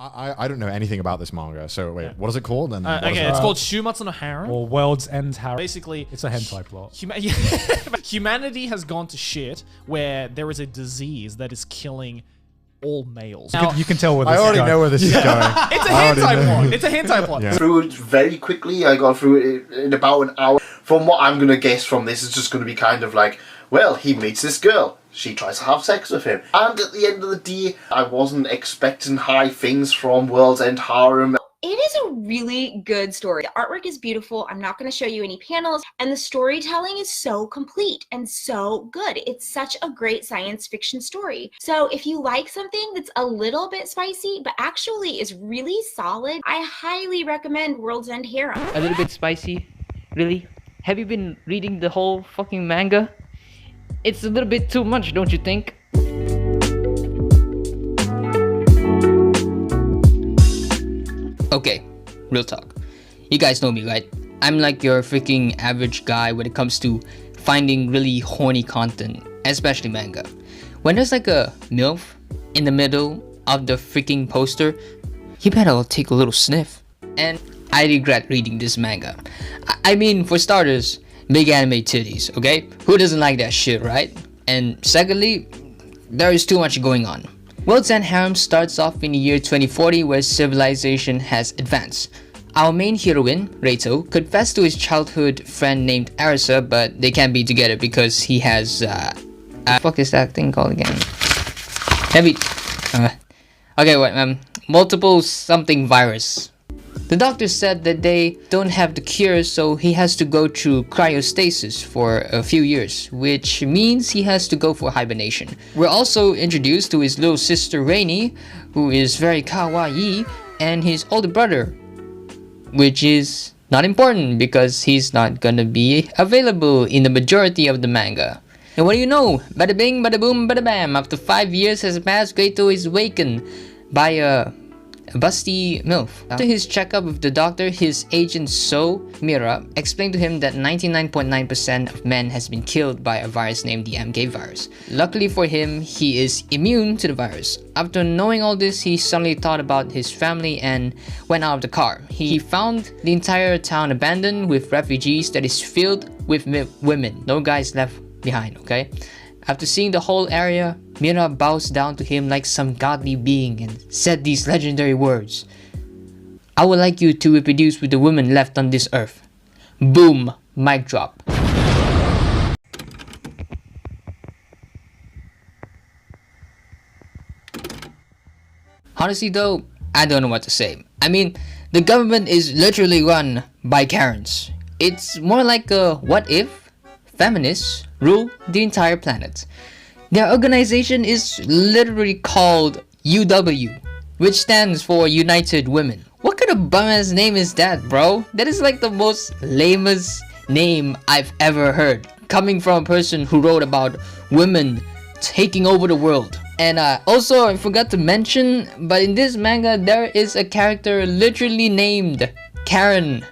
I don't know anything about this manga. So wait, what is it called? And okay, it's called Shumatsu no Harem. Or World's End Harem. Basically, it's a hentai plot. Humanity has gone to shit where there is a disease that is killing all males. You can tell where this I already is going. know where this is going. It's a hentai plot. It's a hentai plot. Yeah. Through it very quickly. I got through it in about an hour. From what I'm going to guess from this, it's just going to be kind of like, well, he meets this girl. She tries to have sex with him. And at the end of the day, I wasn't expecting high things from World's End Harem. It is a really good story. The artwork is beautiful. I'm not going to show you any panels. And the storytelling is so complete and so good. It's such a great science fiction story. So if you like something that's a little bit spicy, but actually is really solid, I highly recommend World's End Harem. A little bit spicy? Really? Have you been reading the whole fucking manga? It's a little bit too much, don't you think? Okay, real talk. You guys know me, right? I'm like your freaking average guy when it comes to finding really horny content, especially manga. When there's like a MILF in the middle of the freaking poster, you better take a little sniff. And I regret reading this manga. I mean, for starters, big anime titties, okay? Who doesn't like that shit, right? And secondly, there is too much going on. World's End Harem starts off in the year 2040 where civilization has advanced. Our main heroine, Reito, confessed to his childhood friend named Arisa, but they can't be together because he has fuck is that thing called again? Multiple something virus. The doctor said that they don't have the cure, so he has to go through cryostasis for a few years, which means he has to go for hibernation. We're also introduced to his little sister Rainy, who is very kawaii, and his older brother, which is not important because he's not gonna be available in the majority of the manga. And what do you know? Bada bing, bada boom, bada bam. After 5 years has passed, Reito is awakened by a busty MILF. After his checkup with the doctor, his agent So Mira explained to him that 99.9% of men has been killed by a virus named the MK virus. Luckily for him, he is immune to the virus. After knowing all this, he suddenly thought about his family and went out of the car. He found the entire town abandoned with refugees that is filled with women. No guys left behind, okay? After seeing the whole area, Mira bows down to him like some godly being and said these legendary words. I would like you to reproduce with the women left on this earth. Boom, mic drop. Honestly though, I don't know what to say. I mean, the government is literally run by Karens. It's more like a what if feminists rule the entire planet. Their organization is literally called UW, which stands for United Women. What kind of bum-ass name is that, bro? That is like the most lamest name I've ever heard, coming from a person who wrote about women taking over the world. And also, I forgot to mention, but in this manga, there is a character literally named Karen.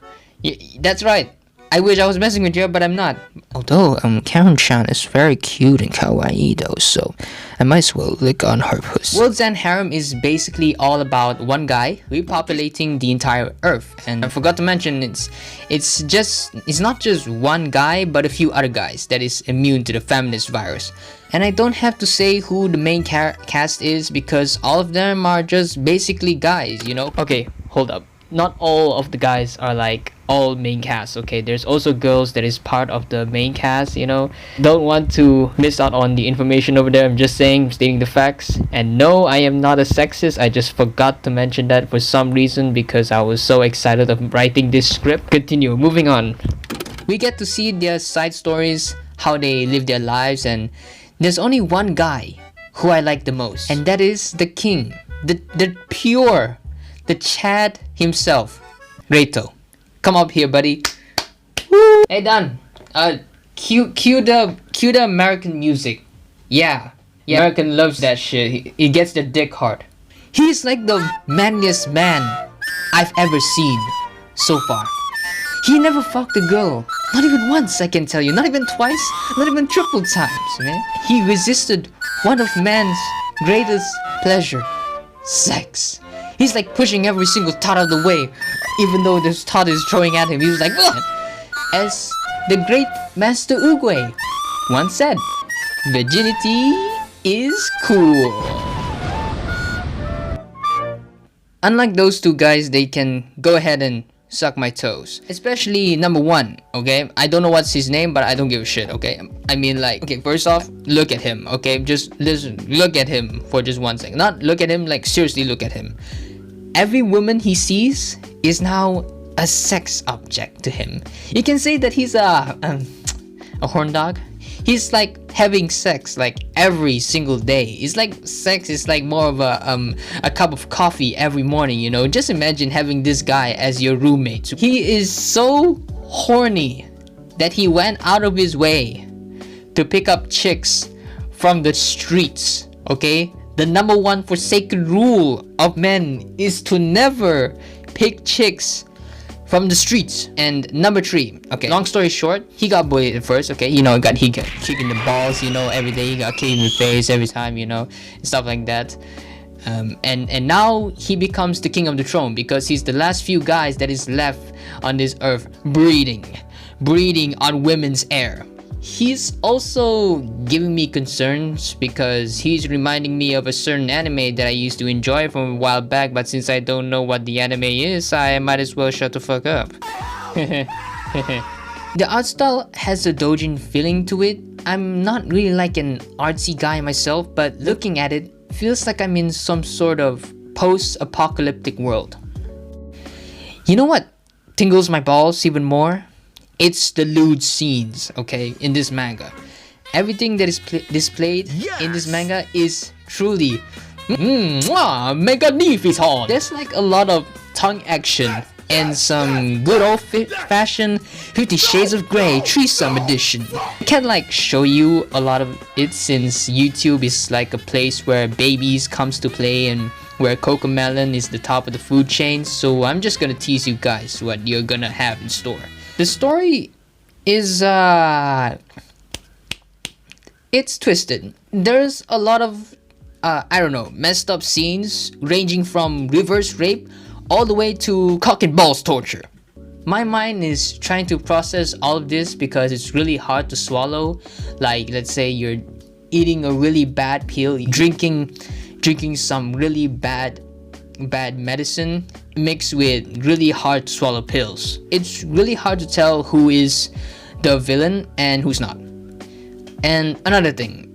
That's right. I wish I was messing with you, but I'm not. Although, Karen-chan is very cute and kawaii though, so I might as well lick on her puss. World's End Harem is basically all about one guy repopulating the entire earth. And I forgot to mention, it's not just one guy, but a few other guys that is immune to the feminist virus. And I don't have to say who the main cast is because all of them are just basically guys, you know? Okay, hold up. Not all of the guys are like all main cast, okay? There's also girls that is part of the main cast, you know? Don't want to miss out on the information over there. I'm just saying, stating the facts. And no, I am not a sexist. I just forgot to mention that for some reason because I was so excited of writing this script. Continue, moving on. We get to see their side stories, how they live their lives, and there's only one guy who I like the most, and that is the king, the pure, the Chad himself, Reito. Come up here, buddy. Woo! Hey, Dan. Cue the American music. Yeah, American loves that shit. He gets the dick hard. He's like the manliest man I've ever seen so far. He never fucked a girl. Not even once, I can tell you. Not even twice. Not even triple times, man. He resisted one of man's greatest pleasure, sex. He's like pushing every single thought out of the way, even though this thought is throwing at him. He was like, ugh! As the great Master Oogway once said, virginity is cool. Unlike those two guys, they can go ahead and suck my toes. Especially number one, okay? I don't know what's his name, but I don't give a shit, okay? I mean, like, okay, first off, look at him, okay? Just listen, look at him for just 1 second. Not look at him, like, seriously look at him. Every woman he sees is now a sex object to him. You can say that he's a horn dog. He's like having sex like every single day. It's like sex is like more of a cup of coffee every morning, you know. Just imagine having this guy as your roommate. He is so horny that he went out of his way to pick up chicks from the streets, okay? The number one forsaken rule of men is to never pick chicks from the streets. And number 3, okay, long story short, he got bullied at first, okay, you know, he got kicked in the balls, you know, every day. He got kicked in the face every time, you know, and stuff like that. And now he becomes the king of the throne because he's the last few guys that is left on this earth breathing on women's air. He's also giving me concerns because he's reminding me of a certain anime that I used to enjoy from a while back, but since I don't know what the anime is, I might as well shut the fuck up. The art style has a doujin feeling to it. I'm not really like an artsy guy myself, but looking at it feels like I'm in some sort of post-apocalyptic world. You know what tingles my balls even more? It's the lewd scenes, okay, in this manga. Everything that is displayed in this manga is truly magnificent. There's like a lot of tongue action and some good old-fashioned 50 Shades of Grey threesome edition. I can't like show you a lot of it since YouTube is like a place where babies comes to play and where Cocomelon is the top of the food chain, so I'm just gonna tease you guys what you're gonna have in store. The story is, it's twisted. There's a lot of, I don't know, messed up scenes ranging from reverse rape all the way to cock and balls torture. My mind is trying to process all of this because it's really hard to swallow. Like, let's say you're eating a really bad pill, drinking some really bad medicine mixed with really hard to swallow pills. It's really hard to tell who is the villain and who's not. And another thing,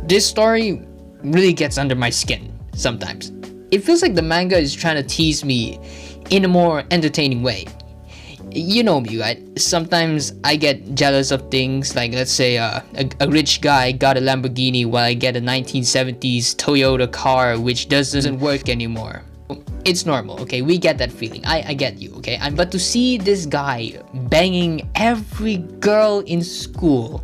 this story really gets under my skin sometimes. It feels like the manga is trying to tease me in a more entertaining way. You know me, right? Sometimes I get jealous of things like, let's say a rich guy got a Lamborghini while I get a 1970s Toyota car which doesn't work anymore. It's normal, okay? We get that feeling. I get you, okay? But to see this guy banging every girl in school,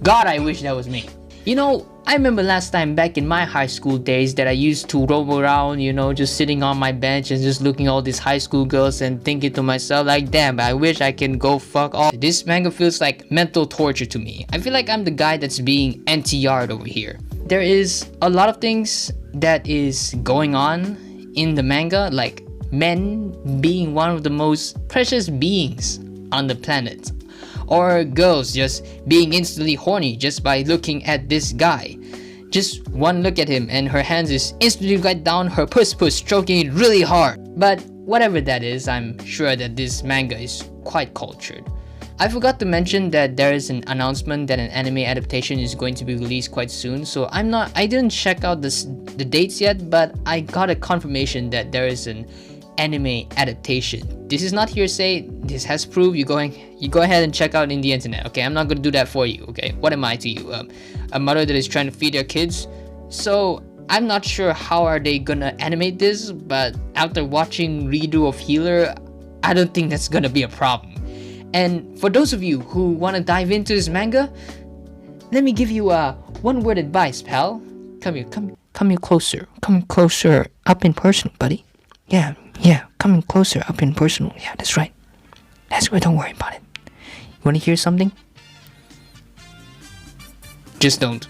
God, I wish that was me. You know, I remember last time back in my high school days that I used to roam around, you know, just sitting on my bench and just looking at all these high school girls and thinking to myself like, damn, I wish I can go fuck off. This manga feels like mental torture to me. I feel like I'm the guy that's being anti-yard over here. There is a lot of things that is going on in the manga, like men being one of the most precious beings on the planet, or girls just being instantly horny just by looking at this guy. Just one look at him and her hands is instantly right down her puss, stroking it really hard. But whatever that is, I'm sure that this manga is quite cultured. I forgot to mention that there is an announcement that an anime adaptation is going to be released quite soon, so I didn't check out the dates yet, but I got a confirmation that there is an anime adaptation. This is not hearsay, this has proof. You go ahead and check out in the internet, okay? I'm not gonna do that for you, okay? What am I to you? A mother that is trying to feed their kids? So I'm not sure how are they gonna animate this, but after watching redo of Healer, I don't think that's gonna be a problem. And for those of you who want to dive into this manga, let me give you a one-word advice, pal. Come here closer. Come closer, up and personal, buddy. Yeah, coming closer, up and personal. Yeah, that's right. That's right, don't worry about it. You want to hear something? Just don't.